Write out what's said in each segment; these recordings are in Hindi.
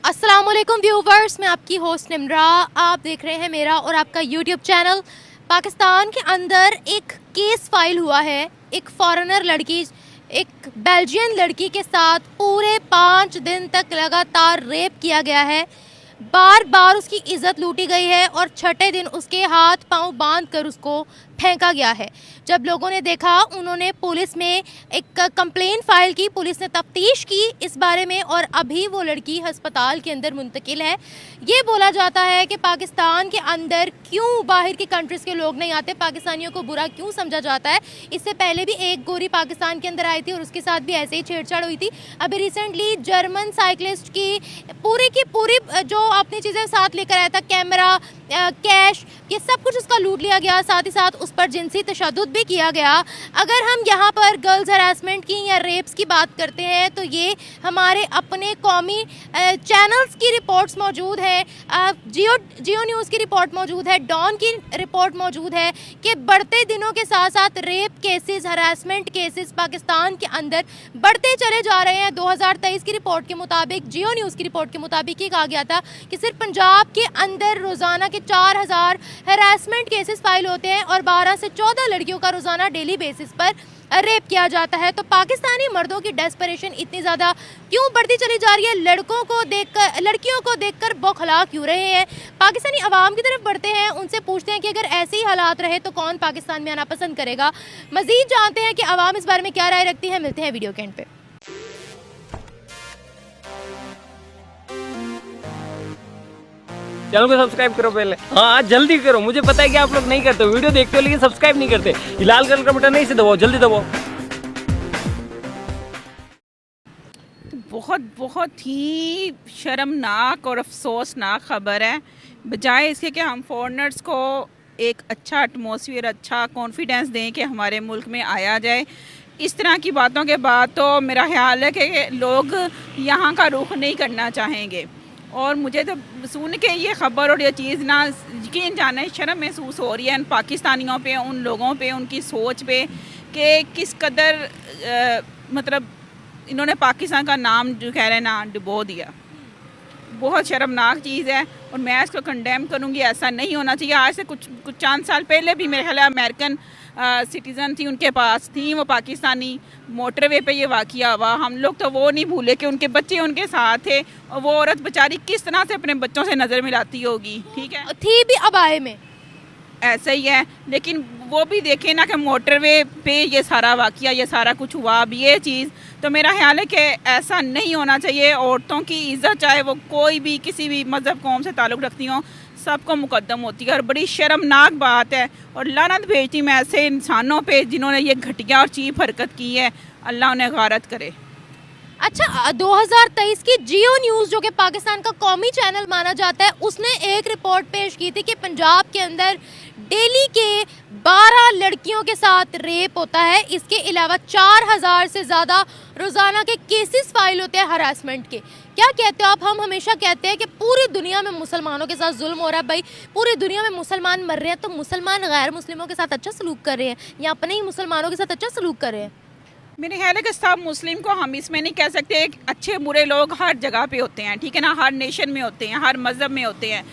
अस्सलाम वालेकुम व्यूवर्स, मैं आपकी होस्ट निम्रा। आप देख रहे हैं मेरा और आपका यूट्यूब चैनल। पाकिस्तान के अंदर एक केस फाइल हुआ है। एक फॉरेनर लड़की, एक बेल्जियन लड़की के साथ पूरे 5 दिन तक लगातार रेप किया गया है। बार बार उसकी इज़्ज़त लूटी गई है और छठे दिन उसके हाथ पांव बांध कर उसको फेंका गया है। जब लोगों ने देखा, उन्होंने पुलिस में एक कंप्लेन फाइल की, पुलिस ने तफ्तीश की इस बारे में और अभी वो लड़की अस्पताल के अंदर मुंतकिल है। ये बोला जाता है कि पाकिस्तान के अंदर क्यों बाहर की कंट्रीज़ के लोग नहीं आते, पाकिस्तानियों को बुरा क्यों समझा जाता है। इससे पहले भी एक गोरी पाकिस्तान के अंदर आई थी और उसके साथ भी ऐसे ही छेड़छाड़ हुई थी। अभी रिसेंटली जर्मन साइकिलिस्ट की पूरी जो अपनी चीज़ें साथ लेकर आया था, कैमरा, कैश, ये सब कुछ उसका लूट लिया गया। साथ ही साथ उस पर जिनसी तशद्दुद भी किया गया। अगर हम यहाँ पर गर्ल्स हरासमेंट की या रेप्स की बात करते हैं तो ये हमारे अपने कौमी चैनल्स की रिपोर्ट्स मौजूद है। जियो न्यूज़ की रिपोर्ट मौजूद है, डॉन की रिपोर्ट मौजूद है कि बढ़ते दिनों के साथ साथ rape cases, harassment cases Pakistan के अंदर बढ़ते चले जा रहे हैं। 2023 की रिपोर्ट के मुताबिक, जियो न्यूज़ की रिपोर्ट के मुताबिक ये कहा गया था कि सिर्फ पंजाब के अंदर रोज़ाना के 4000 हरासमेंट केसेस फाइल होते हैं और 12 से 14 लड़कियों का रोज़ाना डेली बेसिस पर रेप किया जाता है। तो पाकिस्तानी मर्दों की डेस्परेशन इतनी ज़्यादा क्यों बढ़ती चली जा रही है? लड़कियों को देखकर बौखला क्यों रहे हैं? पाकिस्तानी अवाम की तरफ बढ़ते हैं, उनसे पूछते हैं कि अगर ऐसे ही हालात रहे तो कौन पाकिस्तान में आना पसंद करेगा। मज़ीद जानते हैं कि अवाम इस बारे में क्या राय रखती है। मिलते हैं वीडियो के एंड पे। चैनल को सब्सक्राइब करो पहले। हाँ जल्दी करो, मुझे पता है कि आप लोग नहीं करते, वीडियो देखते हो लेकिन सब्सक्राइब नहीं करते। ये लाल कलर का बटन नहीं से दबाओ, जल्दी दबाओ। बहुत ही शर्मनाक और अफसोसनाक ख़बर है। बजाय इसके कि हम फॉरेनर्स को एक अच्छा एटमॉस्फेयर, अच्छा कॉन्फिडेंस दें कि हमारे मुल्क में आया जाए, इस तरह की बातों के बाद तो मेरा ख्याल है कि लोग यहाँ का रुख नहीं करना चाहेंगे। और मुझे तो सुन के ये ख़बर और ये चीज़ ना यकीन जाने शर्म महसूस हो रही है इन पाकिस्तानियों पे, उन लोगों पे, उनकी सोच पे कि किस कदर मतलब इन्होंने पाकिस्तान का नाम जो कह रहे हैं ना डुबो दिया। बहुत शर्मनाक चीज़ है और मैं इसको कंडेम करूँगी। ऐसा नहीं होना चाहिए। आज से कुछ चंद साल पहले भी मेरे ख्याल अमेरिकन सिटीज़न थी, उनके पास थी, वो पाकिस्तानी मोटरवे पे ये वाक़या हुआ। हम लोग तो वो नहीं भूले कि उनके बच्चे उनके साथ थे और वो औरत बेचारी किस तरह से अपने बच्चों से नज़र मिलाती होगी। ठीक है, थी भी अबाए में, ऐसा ही है। लेकिन वो भी देखें ना कि मोटरवे पे ये सारा वाक़या, ये सारा कुछ हुआ। अब ये चीज़ तो मेरा ख्याल है कि ऐसा नहीं होना चाहिए। औरतों की इज़्ज़त, चाहे वो कोई भी किसी भी मज़हब कौम से ताल्लुक़ रखती हों, सबको मुकद्दम होती है। और बड़ी शर्मनाक बात है और लानत भेजती मैं ऐसे इंसानों पे जिन्होंने ये घटिया और चीप हरकत की है। अल्लाह उन्हें गारत करे। अच्छा, 2023 की जियो न्यूज़ जो कि पाकिस्तान का कौमी चैनल माना जाता है, उसने एक रिपोर्ट पेश की थी कि पंजाब के अंदर डेली के 12 लड़कियों के साथ रेप होता है। इसके अलावा 4000 से ज़्यादा रोज़ाना के केसेस फाइल होते हैं हरासमेंट के। क्या कहते हो आप? हम हमेशा कहते हैं कि पूरी दुनिया में मुसलमानों के साथ जुल्म हो रहा है। भाई, पूरी दुनिया में मुसलमान मर रहे हैं तो मुसलमान गैर मुस्लिमों के साथ अच्छा सलूक कर रहे हैं या अपने ही मुसलमानों के साथ अच्छा सलूक कर रहे हैं? मेरे ख्याल है कि सब मुस्लिम को हम इसमें नहीं कह सकते। अच्छे बुरे लोग हर जगह पे होते हैं, ठीक है ना, हर नेशन में होते हैं, हर मज़हब में होते हैं।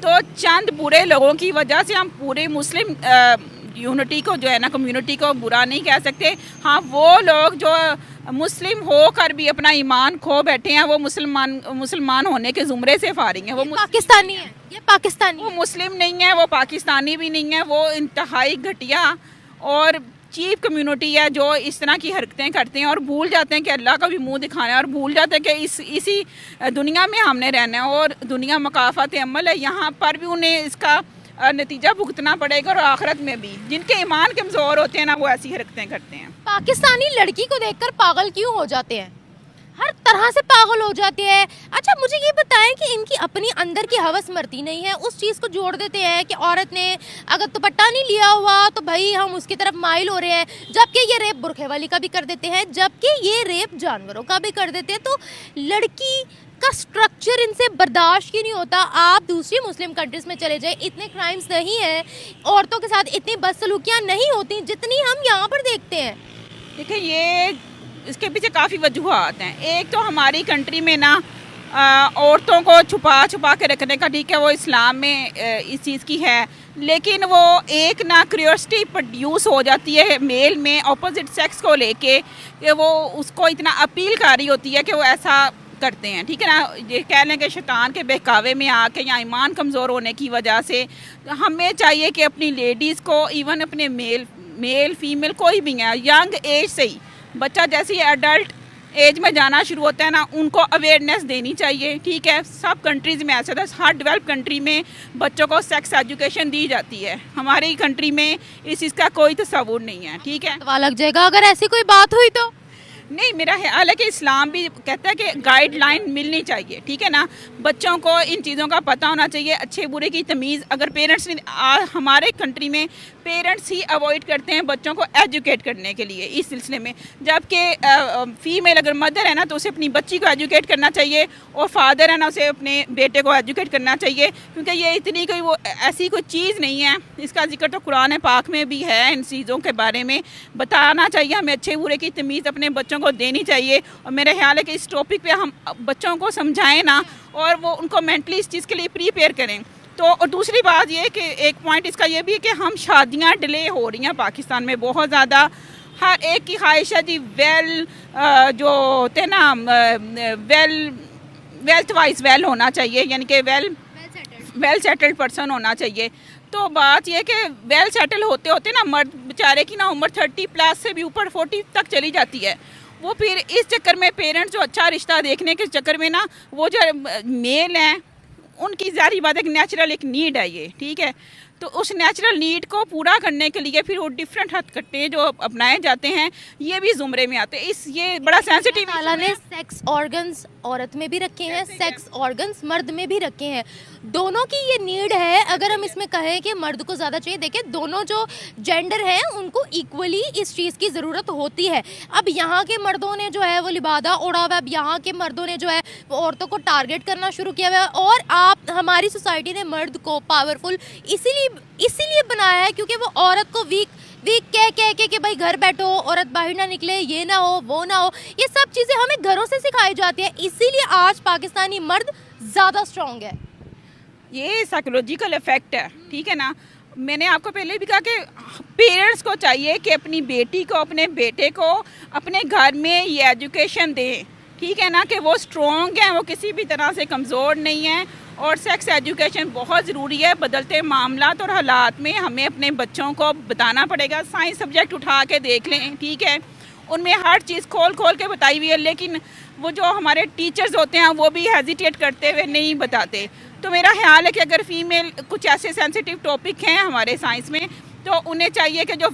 तो चंद बुरे लोगों की वजह से हम पूरे मुस्लिम यूनिटी को जो है ना, कम्युनिटी को बुरा नहीं कह सकते। हाँ, वो लोग जो मुस्लिम होकर भी अपना ईमान खो बैठे हैं, वो मुसलमान होने के ज़ुमरे से फारिग हैं। वो पाकिस्तानी है, ये पाकिस्तानी, वो मुस्लिम नहीं है, वो पाकिस्तानी भी नहीं है। वो इंतहाई घटिया और चीप कम्युनिटी है जो इस तरह की हरकतें करते हैं और भूल जाते हैं कि अल्लाह का भी मुंह दिखाना है और भूल जाते हैं कि इसी दुनिया में हमने रहना है और दुनिया मकाफात अमल है। यहाँ पर भी उन्हें इसका नतीजा भुगतना पड़ेगा और आखिरत में भी। जिनके ईमान कमज़ोर होते हैं ना, वो ऐसी हरकतें करते हैं। पाकिस्तानी लड़की को देखकर पागल क्यों हो जाते हैं? हर तरह से पागल हो जाती है। अच्छा, मुझे ये बताएं कि इनकी अपनी अंदर की हवस मरती नहीं है, उस चीज़ को जोड़ देते हैं कि औरत ने अगर दुपट्टा नहीं लिया हुआ तो भाई हम उसकी तरफ माइल हो रहे हैं, जबकि ये रेप बुरखे वाली का भी कर देते हैं, जबकि ये रेप जानवरों का भी कर देते हैं। तो लड़की का स्ट्रक्चर इनसे बर्दाश्त क्यों नहीं होता? आप दूसरी मुस्लिम कंट्रीज़ में चले जाए, इतने क्राइम्स नहीं हैं, औरतों के साथ इतनी बदसलूकियाँ नहीं होती जितनी हम यहाँ पर देखते हैं। देखिए, ये इसके पीछे काफ़ी वजूहात हैं। एक तो हमारी कंट्री में ना औरतों को छुपा छुपा के रखने का, ठीक है, वो इस्लाम में इस चीज़ की है, लेकिन वो एक ना क्यूरियोसिटी प्रोड्यूस हो जाती है मेल में अपोजिट सेक्स को लेके, कि वो उसको इतना अपील कर रही होती है कि वो ऐसा करते हैं, ठीक है ना। ये कह लें कि शैतान के बहकावे में आके या ईमान कमज़ोर होने की वजह से हमें चाहिए कि अपनी लेडीज़ को, इवन अपने मेल फीमेल कोई भी है, यंग एज से ही, बच्चा जैसे ही एडल्ट एज में जाना शुरू होता है ना, उनको अवेयरनेस देनी चाहिए, ठीक है। सब कंट्रीज़ में ऐसा था, हर डेवलप कंट्री में बच्चों को सेक्स एजुकेशन दी जाती है, हमारी कंट्री में इस चीज़ का कोई तस्वुर नहीं है, ठीक है। सवाल लग जाएगा अगर ऐसी कोई बात हुई तो। नहीं, मेरा ख्याल है कि इस्लाम भी कहता है कि गाइडलाइन मिलनी चाहिए, ठीक है ना। बच्चों को इन चीज़ों का पता होना चाहिए, अच्छे बुरे की तमीज़। अगर पेरेंट्स ने हमारे कंट्री में पेरेंट्स ही अवॉइड करते हैं बच्चों को एजुकेट करने के लिए इस सिलसिले में, जबकि फ़ीमेल अगर मदर है ना तो उसे अपनी बच्ची को एजुकेट करना चाहिए, और फादर है ना उसे अपने बेटे को एजुकेट करना चाहिए, क्योंकि ये इतनी कोई वो ऐसी कोई चीज़ नहीं है। इसका जिक्र तो कुरान पाक में भी है, इन चीज़ों के बारे में बताना चाहिए हमें, अच्छे बुरे की तमीज़ अपने बच्चों को देनी चाहिए। और मेरा ख्याल है कि इस टॉपिक पे हम बच्चों को समझाएं ना, और वो उनको मेंटली इस चीज़ के लिए प्रीपेयर करें। तो और दूसरी बात ये कि एक पॉइंट इसका ये भी है कि हम शादियां डिले हो रही हैं पाकिस्तान में बहुत ज़्यादा। हर एक की ख्वाहिश है जी जो होते ना वेल्थ वाइज वेल होना चाहिए, यानी कि वेल सेटल्ड पर्सन होना चाहिए। तो बात यह कि वेल सेटल होते होते ना मर्द बेचारे की ना उम्र 30+ से भी ऊपर 40 तक चली जाती है। वो फिर इस चक्कर में पेरेंट्स जो अच्छा रिश्ता देखने के चक्कर में ना, वो जो मेल हैं उनकी ज़ाहिर बात है, नेचुरल एक नीड है ये, ठीक है। तो उस नेचुरल नीड को पूरा करने के लिए फिर वो डिफरेंट हथकट्टे जो अपनाए जाते हैं, ये भी ज़ुमरे में आते हैं। ये बड़ा सेंसिटिव। अल्लाह ने सेक्स ऑर्गन्स औरत में भी रखे हैं, सेक्स ऑर्गन्स मर्द में भी रखे हैं, दोनों की ये नीड है। अगर हम इसमें कहें कि मर्द को ज़्यादा चाहिए, देखिए दोनों जो जेंडर हैं उनको इक्वली इस चीज़ की ज़रूरत होती है। अब यहाँ के मर्दों ने जो है वो लिबादा उड़ा हुआ है, अब यहाँ के मर्दों ने जो है वो औरतों को टारगेट करना शुरू किया हुआ है। और हमारी सोसाइटी ने मर्द को पावरफुल इसीलिए बनाया है क्योंकि वो औरत को वीक कह के कि भाई घर बैठो, औरत बाहर ना निकले, ये ना हो वो ना हो, ये सब चीज़ें हमें घरों से सिखाई जाती है। इसीलिए आज पाकिस्तानी मर्द ज़्यादा स्ट्रॉन्ग है। ये साइकोलॉजिकल इफेक्ट है, ठीक है ना। मैंने आपको पहले भी कहा कि पेरेंट्स को चाहिए कि अपनी बेटी को, अपने बेटे को अपने घर में ये एजुकेशन दें, ठीक है ना, कि वो स्ट्रॉन्ग हैं, वो किसी भी तरह से कमज़ोर नहीं हैं। और सेक्स एजुकेशन बहुत ज़रूरी है। बदलते मामलात और हालात में हमें अपने बच्चों को बताना पड़ेगा। साइंस सब्जेक्ट उठा के देख लें, ठीक है, उनमें हर चीज़ खोल के बताई हुई है, लेकिन वो जो हमारे टीचर्स होते हैं वो भी हेजिटेट करते हुए नहीं बताते। तो मेरा ख्याल है कि अगर फीमेल कुछ ऐसे सेंसिटिव टॉपिक हैं हमारे साइंस में, तो उन्हें चाहिए कि जो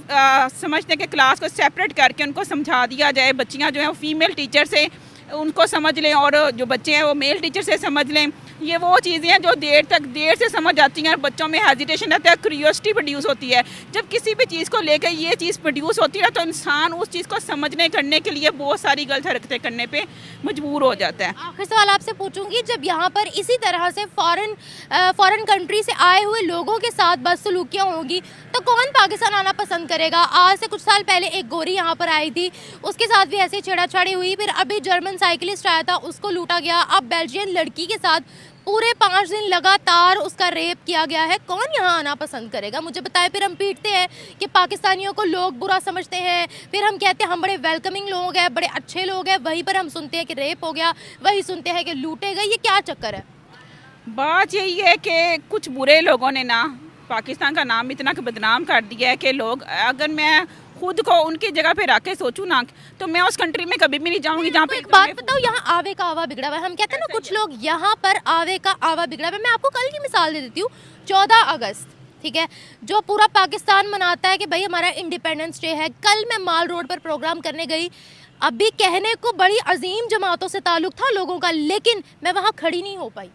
समझते हैं कि क्लास को सेपरेट करके उनको समझा दिया जाए। बच्चियाँ जो हैं वो फीमेल टीचर से उनको समझ लें, और जो बच्चे हैं वो मेल टीचर से समझ लें। ये वो चीज़ें हैं जो देर से समझ आती हैं, और बच्चों में हेजिटेशन रहता है, क्यूरियोसिटी प्रोड्यूस होती है। जब किसी भी चीज़ को लेकर ये चीज़ प्रोड्यूस होती है तो इंसान उस चीज़ को समझने करने के लिए बहुत सारी गलत हरकतें करने पे मजबूर हो जाता है। आखिर सवाल आपसे पूछूंगी, जब यहाँ पर इसी तरह से फॉरेन कंट्री से आए हुए लोगों के साथ बदसलूकियाँ होंगी तो कौन पाकिस्तान आना पसंद करेगा? आज से कुछ साल पहले एक गोरी यहाँ पर आई थी, उसके साथ भी ऐसी छेड़ाछाड़ी हुई। फिर अभी जर्मन साइकिलिस्ट आया था, उसको लूटा गया। अब बेल्जियन लड़की के साथ पूरे 5 दिन लगातार उसका रेप किया गया है। कौन यहाँ आना पसंद करेगा? मुझे बताएं। फिर हम पीटते हैं कि पाकिस्तानियों को लोग बुरा समझते हैं, फिर हम कहते हैं हम बड़े वेलकमिंग लोग हैं, बड़े अच्छे लोग हैं, वहीं पर हम सुनते हैं कि रेप हो गया, वही सुनते हैं कि लूटे गए। ये क्या चक्कर है? बात यही है कि कुछ बुरे लोगों ने ना पाकिस्तान का नाम इतना बदनाम कर दिया है कि लोग, अगर मैं खुद को उनकी जगह पे रख के सोचूं ना, तो मैं उस कंट्री में कभी भी नहीं जाऊंगी जहाँ पे। एक बात बताओ, यहाँ आवे का आवा बिगड़ा हुआ है। हम कहते हैं ना कुछ लोग यहाँ पर आवे का आवा बिगड़ा हुआ है। मैं आपको कल की मिसाल दे देती हूँ। 14 अगस्त, ठीक है, जो पूरा पाकिस्तान मनाता है कि भाई हमारा इंडिपेंडेंस डे है। कल मैं माल रोड पर प्रोग्राम करने गई। अभी कहने को बड़ी अजीम जमातों से ताल्लुक था लोगों का, लेकिन मैं वहाँ खड़ी नहीं हो पाई।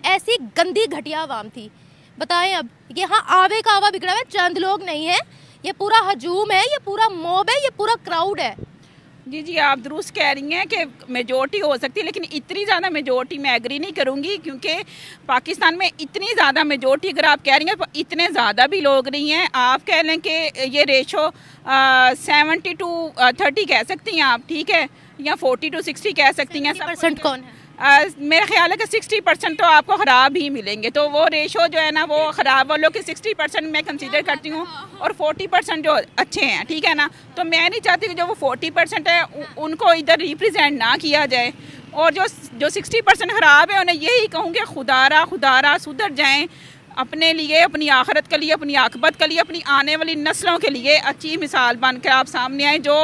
ऐसी गंदी घटिया आवाम थी। बताएं अब, यहाँ आवे का आवा बिगड़ा हुआ है, चंद लोग नहीं है, ये पूरा हजूम है, ये पूरा मॉब है, ये पूरा क्राउड है। जी, आप दुरुस्त कह रही हैं कि मेजॉरिटी हो सकती है, लेकिन इतनी ज़्यादा मेजॉरिटी मैं एग्री नहीं करूँगी, क्योंकि पाकिस्तान में इतनी ज़्यादा मेजॉरिटी अगर आप कह रही हैं, इतने ज़्यादा भी लोग नहीं हैं। आप कह लें कि ये रेशो 70 to 30 कह सकती हैं आप, ठीक है, या 40 to 60 कह सकती हैं। 70% कौन है? मेरा ख्याल है कि 60% तो आपको ख़राब ही मिलेंगे, तो वो रेशो जो है ना वो ख़राब वालों के 60% मैं कंसीडर करती हूँ और 40% जो अच्छे हैं, ठीक है ना। तो मैं नहीं चाहती कि जो वो 40% है उनको इधर रिप्रेजेंट ना किया जाए, और जो 60% ख़राब है उन्हें यही कहूँगी खुदारा सुधर जाएँ अपने लिए, अपनी आखिरत के लिए, अपनी आकबत के लिए, अपनी आने वाली नस्लों के लिए अच्छी मिसाल बन कर आप सामने आए। जो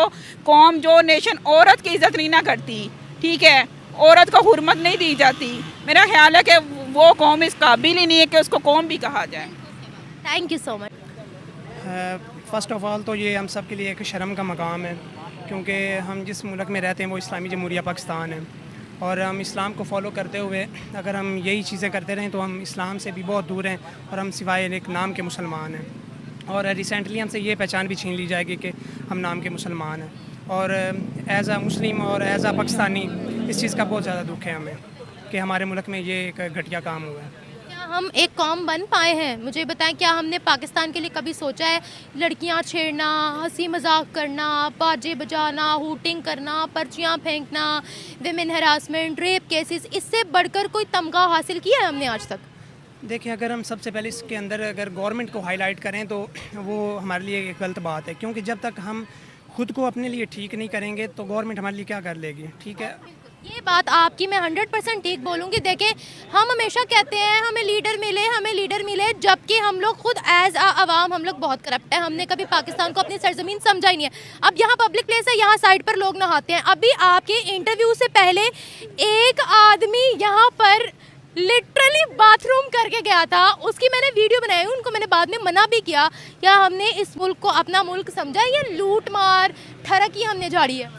कौम जो नेशन औरत की इज़्ज़त नहीं ना करती, ठीक है, औरत को हुर्मत नहीं दी जाती, मेरा ख्याल है कि वो कौम इस काबिल ही नहीं है कि उसको कौम भी कहा जाए। Thank you so much. First of all तो ये हम सब के लिए एक शर्म का मकाम है, क्योंकि हम जिस मुल्क में रहते हैं वो इस्लामी जमहूरिया पाकिस्तान है, और हम इस्लाम को फॉलो करते हुए अगर हम यही चीज़ें करते रहें तो हम इस्लाम से भी बहुत दूर हैं और हम सिवाय एक नाम के मुसलमान हैं। और रिसेंटली हमसे ये पहचान भी छीन ली जाएगी कि हम नाम के मुसलमान हैं, और एज़ आ मुस्लिम और एज़ आ पाकिस्तानी इस चीज़ का बहुत ज़्यादा दुख है हमें कि हमारे मुल्क में ये एक घटिया काम हुआ है। क्या हम एक कौम बन पाए हैं? मुझे बताएं, क्या हमने पाकिस्तान के लिए कभी सोचा है? लड़कियां छेड़ना, हंसी मजाक करना, बाजे बजाना, हूटिंग करना, पर्चियां फेंकना, विमेन हरासमेंट, रेप केसेस, इससे बढ़कर कोई तमगा हासिल किया है हमने आज तक? देखिए, अगर हम सबसे पहले इसके अंदर अगर गवर्नमेंट को हाईलाइट करें तो वो हमारे लिए एक गलत बात है, क्योंकि जब तक हम खुद को अपने लिए ठीक नहीं करेंगे तो गवर्नमेंट हमारे लिए क्या कर लेगी, ठीक है। ये बात आपकी मैं 100% ठीक बोलूँगी। देखें, हम हमेशा कहते हैं हमें लीडर मिले, जबकि हम लोग खुद एज आवाम हम लोग बहुत करप्ट है। हमने कभी पाकिस्तान को अपनी सरजमीन समझा ही नहीं है। अब यहाँ पब्लिक प्लेस है, यहाँ साइड पर लोग नहाते हैं। अभी आपके इंटरव्यू से पहले एक आदमी यहाँ पर लिटरली बाथरूम करके गया था, उसकी मैंने वीडियो बनाई, उनको मैंने बाद में मना भी किया। क्या हमने इस मुल्क को अपना मुल्क समझा है या लूट मार ठरकी हमने झाड़ी है?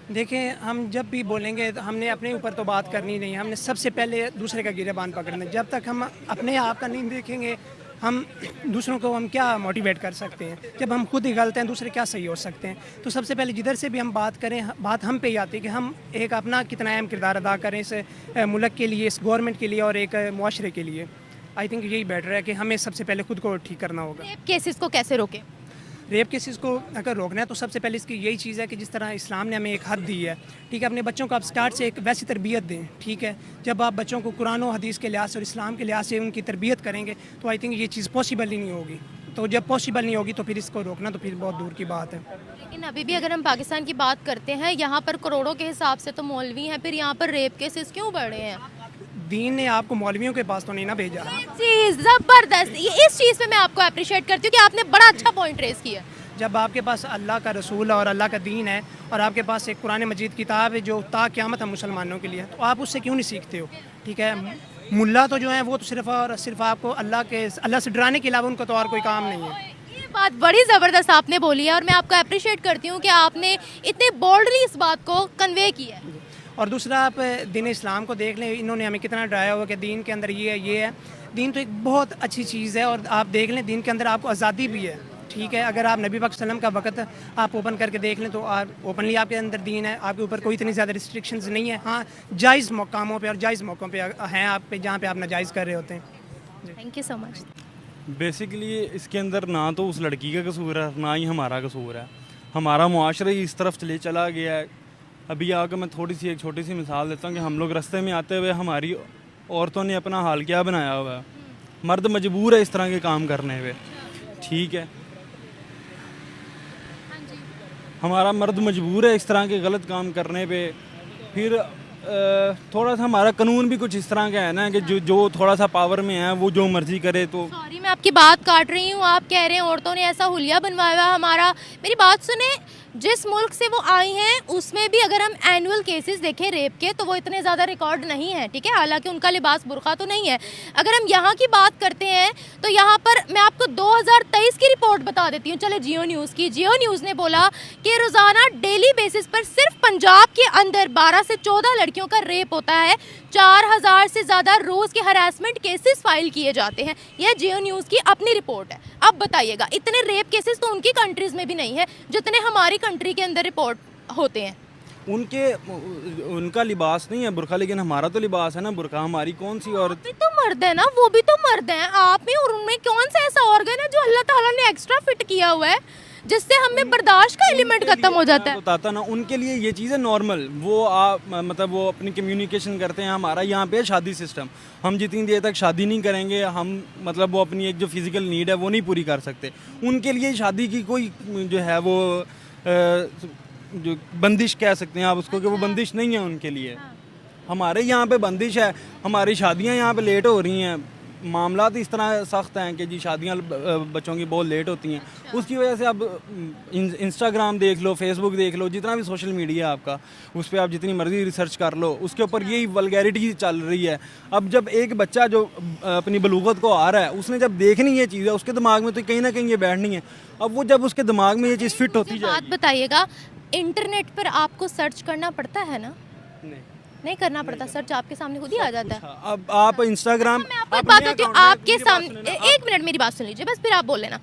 देखें, हम जब भी बोलेंगे तो हमने अपने ऊपर तो बात करनी नहीं, हमने सबसे पहले दूसरे का गिरेबान पकड़ना। जब तक हम अपने आप का नहीं देखेंगे हम दूसरों को हम क्या मोटिवेट कर सकते हैं? जब हम खुद ही गलत हैं दूसरे क्या सही हो सकते हैं? तो सबसे पहले जिधर से भी हम बात करें, बात हम पे ही आती है कि हम एक अपना कितना अहम किरदार अदा करें इस मुल्क के लिए, इस गवर्नमेंट के लिए और एक मुआशरे के लिए। आई थिंक यही बेटर है कि हमें सबसे पहले खुद को ठीक करना होगा। रेप केसेस को कैसे रोकें? रेप केसेस को अगर रोकना है तो सबसे पहले इसकी यही चीज़ है कि जिस तरह इस्लाम ने हमें एक हद दी है, ठीक है, अपने बच्चों को आप स्टार्ट से एक वैसी तरबियत दें, ठीक है। जब आप बच्चों को कुरान और हदीस के लिहाज से और इस्लाम के लिहाज से उनकी तरबियत करेंगे तो आई थिंक ये चीज़ पॉसिबल ही नहीं होगी। तो जब पॉसिबल नहीं होगी तो फिर इसको रोकना तो फिर बहुत दूर की बात है। लेकिन अभी भी अगर हम पाकिस्तान की बात करते हैं, यहाँ पर करोड़ों के हिसाब से तो मौलवी हैं, फिर यहाँ पर रेप केसेस क्यों बढ़ रहे हैं? दीन ने आपको मौलवियों के पास तो नहीं ना भेजा। चीज़ ज़बरदस्त, ये इस चीज़ पे मैं आपको अप्रिशिएट करती हूँ कि आपने बड़ा अच्छा पॉइंट रेज किया। जब आपके पास अल्लाह का रसूल और अल्लाह का दीन है और आपके पास एक कुरान मजीद किताब है जो ता क़यामत हम मुसलमानों के लिए है, तो आप उससे क्यों नहीं सीखते हो? ठीक है, मुल्ला तो जो है वो तो सिर्फ और सिर्फ आपको अल्लाह से डराने के अलावा उनको तो और कोई काम नहीं है। ये बात बड़ी ज़बरदस्त आपने बोली है और मैं आपको अप्रिशिएट करती हूँ कि आपने इतने बोल्डली इस बात को कन्वे किया है। और दूसरा, आप दीन इस्लाम को देख लें, इन्होंने हमें कितना डराया हुआ कि दीन के अंदर ये है। दीन तो एक बहुत अच्छी चीज़ है और आप देख लें दीन के अंदर आपको आज़ादी भी है, ठीक है। अगर आप नबी पाक सल्लम का वक़्त आप ओपन करके देख लें तो आप ओपनली आपके अंदर दीन है, आपके ऊपर कोई इतनी ज़्यादा रिस्ट्रिक्शंस नहीं है। हाँ, जायज़ मकामों पे और जायज़ मौक़ों पे हैं आप पे जहाँ पे आप नाजायज़ कर रहे होते हैं। Thank you so much. Basically इसके अंदर ना तो उस लड़की का कसूर है ना ही हमारा कसूर है, हमारा मुआशरा ही इस तरफ चला गया है। अभी आकर मैं एक छोटी सी मिसाल देता हूँ कि हम लोग रास्ते में आते हुए हमारी औरतों ने अपना हाल क्या बनाया हुआ है। मर्द मजबूर है इस तरह के काम करने पे, ठीक है, हमारा मर्द मजबूर है इस तरह के गलत काम करने पे। फिर थोड़ा सा हमारा कानून भी कुछ इस तरह का है ना कि जो थोड़ा सा पावर में है वो जो मर्जी करे। तो सॉरी मैं आपकी बात काट रही हूँ, आप कह रहे हैं औरतों ने ऐसा हुलिया बनवाया हुआ हमारा। मेरी बात सुने, जिस मुल्क से वो आई हैं उसमें भी अगर हम एनुअल केसेस देखें रेप के तो वो इतने ज़्यादा रिकॉर्ड नहीं है, ठीक है, हालांकि उनका लिबास बुर्का तो नहीं है। अगर हम यहाँ की बात करते हैं तो यहाँ पर मैं आपको 2023 की रिपोर्ट बता देती हूँ, चले जियो न्यूज़ की। जियो न्यूज़ ने बोला कि रोज़ाना डेली बेसिस पर सिर्फ पंजाब के अंदर 12 से 14 लड़कियों का रेप होता है, 4000 से ज़्यादा रोज़ के हरासमेंट केसेस फाइल किए जाते हैं। यह जियो न्यूज़ की अपनी रिपोर्ट है। अब बताइएगा, इतने रेप केसेस तो उनकी कंट्रीज़ में भी नहीं है जितने हमारी कंट्री के अंदर रिपोर्ट होते हैं। उनका लिबास नहीं है बुर्का, लेकिन हमारा तो लिबास है ना बुर्का। हमारी कौन सी औरत भी तो मर्द है ना, वो भी तो मर्द हैं। आप में और उनमें कौन सा ऐसा ऑर्गन है जो अल्लाह ताला ने एक्स्ट्रा फिट किया हुआ है जिससे हमें बर्दाश्त का एलिमेंट खत्म हो जाता है। बताता ना, उनके लिए ये चीज़ है नॉर्मल। वो मतलब वो अपनी कम्युनिकेशन करते हैं। हमारा यहाँ पे शादी सिस्टम, हम जितनी देर तक शादी नहीं करेंगे हम मतलब वो अपनी एक जो फिज़िकल नीड है वो नहीं पूरी कर सकते। उनके लिए शादी की कोई जो है वो जो बंदिश कह सकते हैं आप उसको, कि वो बंदिश नहीं है उनके लिए। हमारे यहाँ पे बंदिश है, हमारी शादियाँ यहाँ पे लेट हो रही हैं, मामलात इस तरह सख्त हैं कि जी शादियाँ बच्चों की बहुत लेट होती हैं। उसकी वजह से अब इंस्टाग्राम देख लो, फेसबुक देख लो, जितना भी सोशल मीडिया आपका, उस पर आप जितनी मर्ज़ी रिसर्च कर लो, उसके ऊपर यही वल्गैरिटी चल रही है। अब जब एक बच्चा जो अपनी बलूगत को आ रहा है, उसने जब देखनी ये चीज़ है, उसके दिमाग में तो कहीं ना कहीं ये बैठनी है। अब वो जब उसके दिमाग में ये चीज़ फिट होती जाए। बात बताइएगा, इंटरनेट पर आपको सर्च करना पड़ता है ना? नहीं करना पड़ता, सर्च आपके सामने खुद ही आ जाता है। अब आप इंस्टाग्राम, मैं आपको एक बात बताती हूँ, आपके सामने एक मिनट मेरी बात सुन लीजिए बस, फिर आप बोल लेना।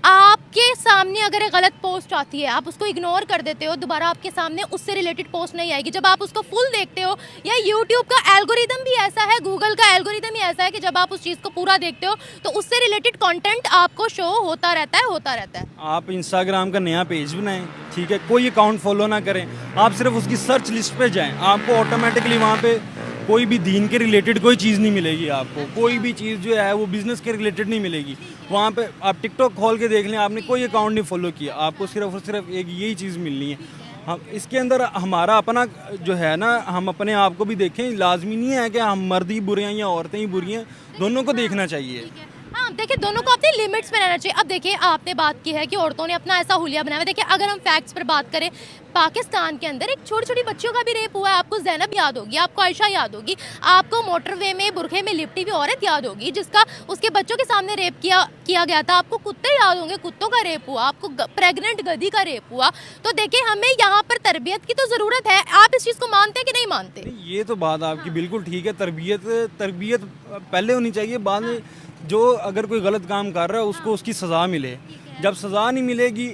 आपके सामने अगर एक गलत पोस्ट आती है, आप उसको इग्नोर कर देते हो, दोबारा आपके सामने उससे रिलेटेड पोस्ट नहीं आएगी। जब आप उसको फुल देखते हो, या यूट्यूब का एल्गोरिदम भी ऐसा है, गूगल का एल्गोरिदम ही ऐसा है कि जब आप उस चीज़ को पूरा देखते हो तो उससे रिलेटेड कंटेंट आपको शो होता रहता है। आप इंस्टाग्राम का नया पेज बनाएं, ठीक है, कोई अकाउंट फॉलो ना करें, आप सिर्फ उसकी सर्च लिस्ट पे जाएं, आपको ऑटोमेटिकली वहाँ पे कोई भी दीन के रिलेटेड कोई चीज़ नहीं मिलेगी। आपको कोई भी चीज़ जो है वो बिज़नेस के रिलेटेड नहीं मिलेगी वहाँ पे। आप टिकटॉक खोल के देख लें, आपने कोई अकाउंट नहीं फॉलो किया, आपको सिर्फ और सिर्फ एक यही चीज़ मिलनी है। हम इसके अंदर हमारा अपना जो है ना, हम अपने आप को भी देखें। लाजमी नहीं है कि हम मर्द ही बुरे हैं या औरतें ही बुरी हैं, दोनों को देखना चाहिए। हाँ देखिए, दोनों को अपने लिमिट्स में रहना चाहिए। अब देखिए, आपने बात की है कि औरतों ने अपना ऐसा हुलिया बनाया है। देखिए, अगर हम फैक्ट्स पर बात करें, पाकिस्तान के अंदर एक छोटी छोटी बच्चियों का भी रेप हुआ है। आपको ज़ैनब याद होगी, आपको आयशा याद होगी, आपको मोटरवे में बुरखे में लिपटी हुई औरत याद होगी जिसका उसके बच्चों के सामने रेप किया गया था। आपको कुत्ते याद होंगे, कुत्तों का रेप हुआ, आपको प्रेग्नेंट गधी का रेप हुआ। तो देखिए, हमें यहाँ पर तरबियत की तो ज़रूरत है। आप इस चीज़ को मानते हैं कि नहीं मानते? ये तो बात आपकी बिल्कुल ठीक है। तरबियत पहले होनी चाहिए, बाद में जो अगर कोई गलत काम कर रहा है उसको उसकी सज़ा मिले। जब सज़ा नहीं मिलेगी,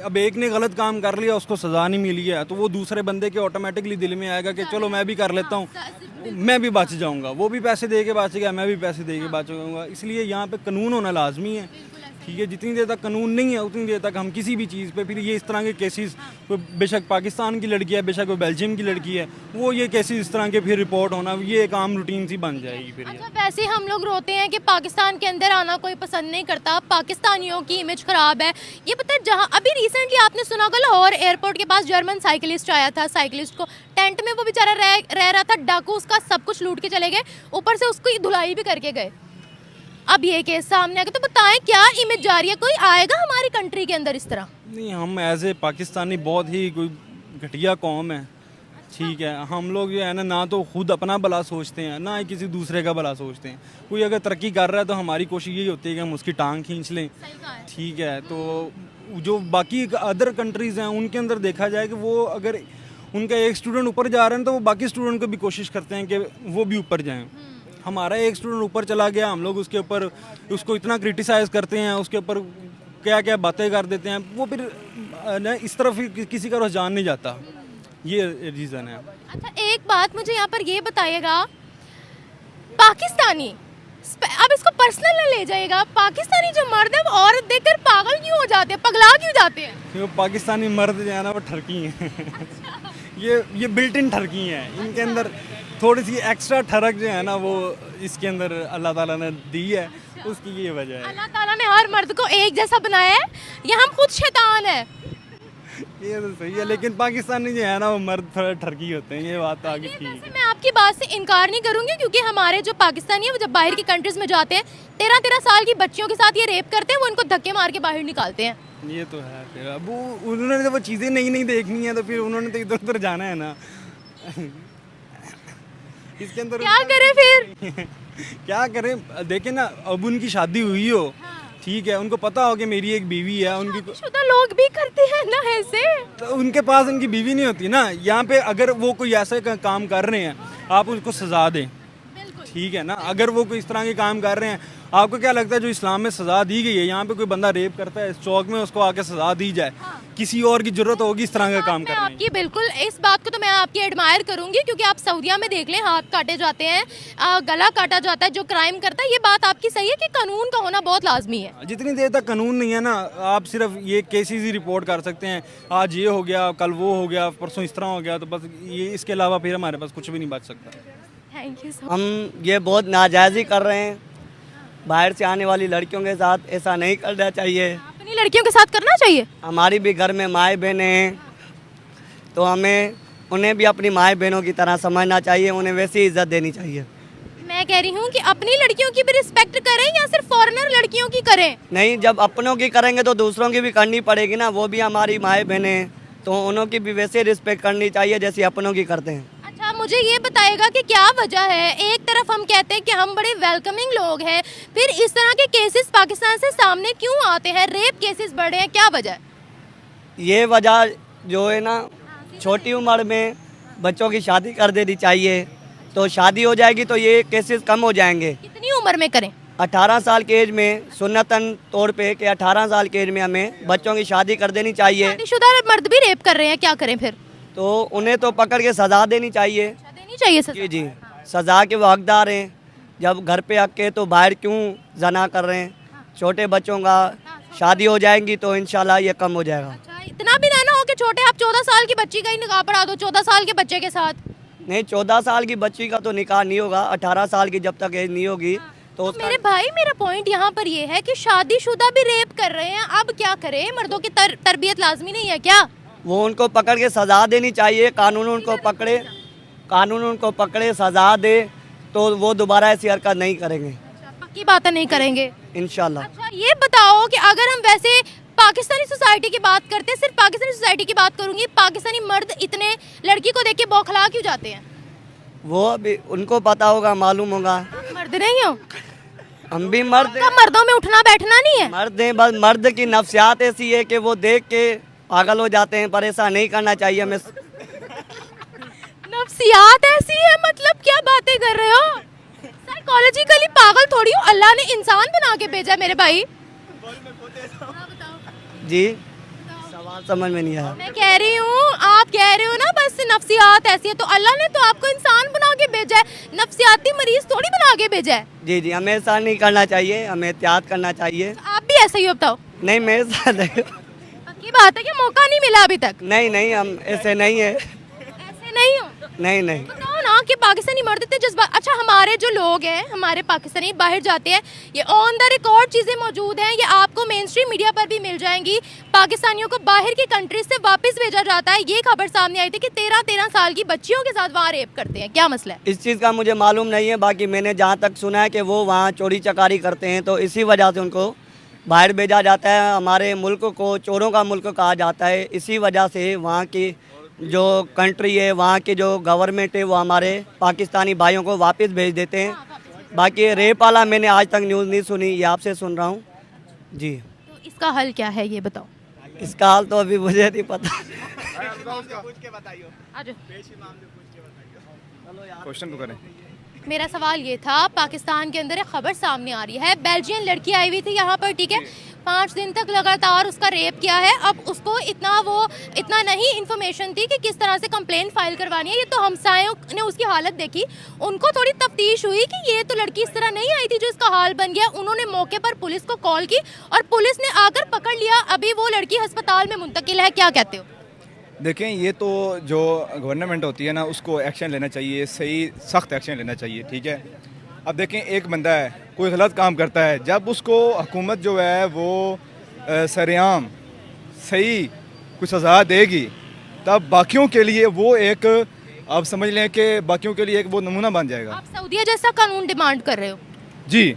अब एक ने गलत काम कर लिया, उसको सज़ा नहीं मिली है, तो वो दूसरे बंदे के ऑटोमेटिकली दिल में आएगा कि चलो मैं भी कर लेता हूँ, मैं भी बच जाऊँगा। वो भी पैसे दे के बचेगा, मैं भी पैसे दे के बच जाऊँगा। इसलिए यहाँ पे कानून होना लाजमी है, ठीक है। जितनी देर तक कानून नहीं है उतनी देर तक हम किसी भी चीज़ पे, फिर ये इस तरह के केसेस, बेशक पाकिस्तान की लड़की है, बेशक वो बेल्जियम की लड़की है, वो ये केसेस इस तरह के फिर रिपोर्ट होना, ये एक आम रूटीन सी बन जाएगी फिर। अच्छा, वैसे हम लोग रोते हैं कि पाकिस्तान के अंदर आना कोई पसंद नहीं करता, पाकिस्तानियों की इमेज ख़राब है। ये पता है, जहाँ अभी रिसेंटली आपने सुना होगा, लाहौर एयरपोर्ट के पास जर्मन साइकिलिस्ट आया था, साइकिलिस्ट को टेंट में वो बेचारा रह रहा था, डाकू उसका सब कुछ लूट के चले गए, ऊपर से उसको धुलाई भी करके गए। अब ये केस सामने आ गया, तो बताएं क्या इमेज जा रही है? कोई आएगा हमारी कंट्री के अंदर इस तरह? नहीं, हम एज ए पाकिस्तानी बहुत ही कोई घटिया कौम है, ठीक है। हम लोग जो है ना तो खुद अपना भला सोचते हैं, ना ही किसी दूसरे का भला सोचते हैं। कोई अगर तरक्की कर रहा है तो हमारी कोशिश यही होती है कि हम उसकी टांग खींच लें, ठीक है। तो जो बाकी अदर कंट्रीज़ हैं उनके अंदर देखा जाए कि वो अगर उनका एक स्टूडेंट ऊपर जा रहे हैं तो वो बाकी स्टूडेंट को भी कोशिश करते हैं कि वो भी ऊपर जाएँ। हमारा एक स्टूडेंट ऊपर चला गया, हम लोग उसके ऊपर उसको इतना क्रिटिसाइज़ करते हैं, उसके ऊपर क्या क्या बातें कर देते हैं, वो फिर न इस तरफ किसी का रुझान नहीं जाता। ये रीज़न है। अच्छा, एक बात मुझे यहाँ पर ये बताइएगा, पाकिस्तानी, अब इसको पर्सनल न ले जाइएगा, पाकिस्तानी जो मर्द है वो औरत देखकर पागल क्यों हो जाते हैं, पगला क्यों जाते हैं? क्योंकि पाकिस्तानी मर्द जो है ना वो ठरकी हैं। ये बिल्ट इन ठरकी हैं, इनके अंदर थोड़ी सी एक्स्ट्रा ठरक जो है ना वो इसके अंदर अल्लाह ताला ने दी है, उसकी ये वजह है। अल्लाह ताला ने हर मर्द को एक जैसा बनाया है, या हम खुद शैतान है? ये तो सही है, लेकिन पाकिस्तानी जो है ना वो मर्द थोड़ा ठरकी होते हैं, ये बात तो आगे ठीक है। मैं आपकी बात से इनकार नहीं करूंगी, क्योंकि हमारे जो पाकिस्तानी है वो जब बाहर की कंट्रीज में जाते हैं, 13-13 साल की बच्चियों के साथ ये रेप करते हैं, वो इनको धक्के मार के बाहर निकालते हैं। ये तो है। फिर अब उन्होंने तो वो चीज़ें नई देखनी है, तो फिर उन्होंने तो इधर उधर जाना है ना। इसके अंदर क्या करें फिर? क्या करें, देखें ना, अब उनकी शादी हुई हो, ठीक है, उनको पता हो कि मेरी एक बीवी है, उनकी शुदा लोग भी करते हैं ना ऐसे, तो उनके पास उनकी बीवी नहीं होती ना। यहाँ पे अगर वो कोई ऐसा काम कर रहे हैं, आप उनको सजा दें, ठीक है ना। अगर वो कोई इस तरह के काम कर रहे हैं, आपको क्या लगता है जो इस्लाम में सज़ा दी गई है, यहाँ पे कोई बंदा रेप करता है इस चौक में, उसको आके सज़ा दी जाए, किसी और की ज़रूरत होगी इस तरह का काम मैं करने की? आपकी बिल्कुल इस बात को तो मैं आपकी एडमायर करूंगी, क्योंकि आप सऊदीया में देख लें, हाथ काटे जाते हैं, गला काटा जाता है जो क्राइम करता है। ये बात आपकी सही है कि कानून का होना बहुत लाजमी है। जितनी देर तक कानून नहीं है ना, आप सिर्फ ये केसेस ही रिपोर्ट कर सकते हैं, आज ये हो गया, कल वो हो गया, परसों इस तरह हो गया, तो बस ये, इसके अलावा फिर हमारे पास कुछ भी नहीं बच सकता। थैंक यू सो हम ये बहुत नाजायज़ ही कर रहे हैं। बाहर से आने वाली लड़कियों के साथ ऐसा नहीं करना चाहिए। मच। अपनी लड़कियों के साथ करना चाहिए। हमारी भी घर में माएँ बहनें हैं, तो हमें उन्हें भी अपनी माएँ बहनों की तरह समझना चाहिए, उन्हें वैसी इज्जत देनी चाहिए। मैं कह रही हूँ कि अपनी लड़कियों की भी रिस्पेक्ट करें या सिर्फ फॉरेनर लड़कियों की करें? नहीं, जब अपनों की करेंगे तो दूसरों की भी करनी पड़ेगी ना, वो भी हमारी माएँ बहनें हैं, तो उन्हों की भी वैसे रिस्पेक्ट करनी चाहिए जैसे अपनों की करते हैं। अच्छा, मुझे ये बताएगा कि क्या वजह है, एक तरफ हम कहते हैं कि हम बड़े वेलकमिंग लोग हैं, फिर इस तरह के केसेस पाकिस्तान से सामने क्यों आते हैं, रेप केसेस बढ़े हैं, क्या वजह है? ये वजह जो है ना, छोटी उम्र में बच्चों की शादी कर देनी चाहिए, तो शादी हो जाएगी तो ये केसेस कम हो जाएंगे। कितनी उम्र में करें? 18 साल के एज में, सुन्नतन तौर पे कि 18 साल के एज में हमें बच्चों की शादी कर देनी चाहिए। शादीशुदा मर्द भी रेप कर रहे हैं, क्या करें फिर? तो उन्हें तो पकड़ के सज़ा देनी चाहिए। देनी चाहिए सजा। जी जी, सज़ा के वो हकदार हैं। जब घर पे हक के तो बाहर क्यों जना कर रहे हैं? छोटे बच्चों का शादी हो जाएंगी तो इंशाल्लाह ये कम हो जाएगा। अच्छा, इतना भी ना हो कि छोटे आप 14 साल की बच्ची का ही निकाह पढ़ा दो 14 साल के बच्चे के साथ। नहीं, 14 साल की बच्ची का तो निकाह नहीं होगा, 18 साल की जब तक एज नहीं होगी तो उसका। मेरे भाई, मेरा पॉइंट यहाँ पर ये है कि शादीशुदा भी रेप कर रहे हैं, अब क्या करें? मर्दों की तरबियत लाजमी नहीं है क्या? वो उनको पकड़ के सज़ा देनी चाहिए। कानून उनको पकड़े सज़ा दे तो वो दोबारा ऐसी हरकत नहीं करेंगे। पक्की बात नहीं करेंगे इंशाल्लाह। अच्छा, ये बताओ कि अगर हम वैसे पाकिस्तानी सोसाइटी की बात करते हैं, सिर्फ पाकिस्तानी सोसाइटी की बात करूंगी, पाकिस्तानी मर्द इतने लड़की को देख के बौखला क्यों जाते हैं? वो अभी उनको पता होगा, मालूम होगा। मर्द नहीं हो? हम भी मर्द का मर्दों में उठना बैठना नहीं है? मर्द हैं, बस मर्द की नफ्सियात ऐसी है कि वो देख के पागल हो जाते हैं, पर ऐसा नहीं करना चाहिए हमें। नफ्सियात ऐसी है मतलब क्या बातें कर रहे हो? साइकोलॉजिकली पागल थोड़ी हो, अल्लाह ने इंसान बना के भेजा मेरे भाई। जी, सवाल समझ में नहीं आया। मैं कह रही हूँ, आप कह रहे हो ना बस नफ्सियात ऐसी है, तो अल्लाह ने तो आपको इंसान बना के भेजा है, नफ्सियाती मरीज थोड़ी बना के भेजा है। जी जी, हमें ऐसा नहीं करना चाहिए, हमें एहतियात करना चाहिए। तो आप भी ऐसा ही हो? बताओ। नहीं, मेरे साथ पक्की बात है कि मौका नहीं मिला अभी तक? नहीं, हम ऐसे नहीं है। ऐसे नहीं हो? नहीं। बताओ ना कि पाकिस्तानी मर्द इतने जज्बा। अच्छा, हमारे जो लोग हैं, हमारे पाकिस्तानी बाहर जाते हैं, ये ऑन द रिकॉर्ड चीज़ें मौजूद हैं, ये आपको मेन स्ट्रीम मीडिया पर भी मिल जाएंगी। पाकिस्तानियों को बाहर की कंट्रीज से वापस भेजा जाता है। ये खबर सामने आई थी कि 13 साल की बच्चियों के साथ वहाँ रेप करते हैं, क्या मसला है? इस चीज़ का मुझे मालूम नहीं है, बाकी मैंने जहाँ तक सुना है कि वो वहाँ चोरी चकारी करते हैं, तो इसी वजह से उनको बाहर भेजा जाता है। हमारे मुल्क को चोरों का मुल्क कहा जाता है, इसी वजह से वहाँ की जो कंट्री है, वहाँ की जो गवर्नमेंट है, वो हमारे पाकिस्तानी भाइयों को वापस भेज देते हैं। बाकी रेप वाला मैंने आज तक न्यूज़ नहीं सुनी, ये आपसे सुन रहा हूँ। जी, तो इसका हल क्या है ये बताओ? इसका हाल तो अभी मुझे नहीं पता। क्वेश्चन तो करें। मेरा सवाल ये था, पाकिस्तान के अंदर एक खबर सामने आ रही है, बेल्जियन लड़की आई हुई थी यहाँ पर, ठीक है, 5 दिन तक लगातार उसका रेप किया है। अब उसको इतना नहीं इन्फॉर्मेशन थी कि किस तरह से कंप्लेंट फाइल करवानी है। ये तो हमसायों ने उसकी हालत देखी, उनको थोड़ी तफ्तीश हुई कि ये तो लड़की इस तरह नहीं आई थी जो इसका हाल बन गया। उन्होंने मौके पर पुलिस को कॉल की और पुलिस ने आकर पकड़ लिया। अभी वो लड़की अस्पताल में मुंतकिल है, क्या कहते हो? देखें, ये तो जो गवर्नमेंट होती है ना, उसको एक्शन लेना चाहिए, सही सख्त एक्शन लेना चाहिए, ठीक है। अब देखें, एक बंदा है, कोई गलत काम करता है, जब उसको हुकूमत जो है वो सरेआम सही कुछ सज़ा देगी, तब बाकियों के लिए वो एक, आप समझ लें कि बाकियों के लिए एक वो नमूना बन जाएगा। आप सऊदीया जैसा कानून डिमांड कर रहे हो? जी,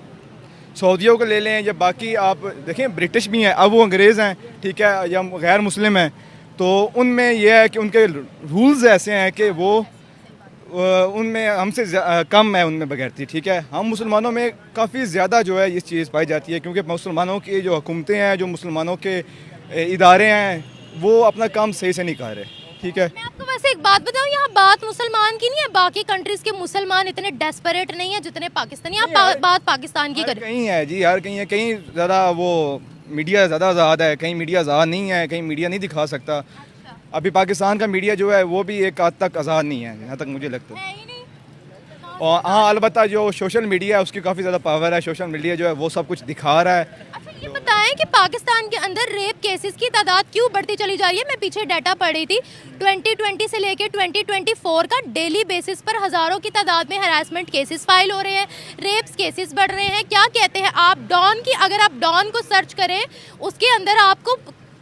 सऊदियों को ले लें या बाकी, आप देखें ब्रिटिश भी हैं, अब वो अंग्रेज़ हैं, ठीक है, या गैर मुस्लिम हैं, तो उनमें यह है कि उनके रूल्स ऐसे हैं कि वो उनमें हमसे कम है उनमें बगैरती, ठीक है। हम मुसलमानों में काफ़ी ज़्यादा जो है ये चीज़ पाई जाती है, क्योंकि मुसलमानों की जो हुकूमतें हैं, जो मुसलमानों के इदारे हैं, वो अपना काम सही से नहीं कर रहे, ठीक है। मैं आपको वैसे एक बात बताओ, यहाँ बात मुसलमान की नहीं है, बाकी कंट्रीज के मुसलमान इतने डेस्परेट नहीं है जितने पाकिस्तानी। आप बात पाकिस्तान की करें। कहीं है जी यार, कहीं है, कहीं ज़्यादा वो मीडिया ज़्यादा आज़ाद है, कहीं मीडिया आज़ाद नहीं है, कहीं मीडिया नहीं दिखा सकता। अभी पाकिस्तान का मीडिया जो है वो भी एक हद तक आज़ाद नहीं है, जहाँ तक मुझे लगता है। और हाँ, अलबत्ता जो सोशल मीडिया है उसकी काफ़ी ज़्यादा पावर है। सोशल मीडिया जो है वो सब कुछ दिखा रहा है। अच्छा ये बताएं कि पाकिस्तान के अंदर रेप केसेस की तादाद क्यों बढ़ती चली जा रही है? मैं पीछे डाटा पढ़ रही थी, 2020 से लेके 2024 का डेली बेसिस पर हज़ारों की तादाद में हरासमेंट केसेस फाइल हो रहे हैं, रेप्स केसेस बढ़ रहे हैं। क्या कहते हैं आप डॉन की? अगर आप डॉन को सर्च करें उसके अंदर आपको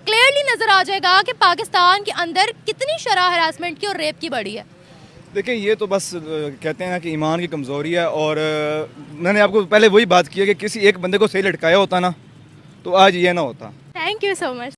क्लियरली नज़र आ जाएगा कि पाकिस्तान के अंदर कितनी शरह हरासमेंट की और रेप की बढ़ी है। देखिए ये तो बस कहते हैं कि ईमान की कमज़ोरी है। और मैंने आपको पहले वही बात की है कि किसी एक बंदे को सही लटकाया होता ना तो आज ये ना होता। Thank you so much.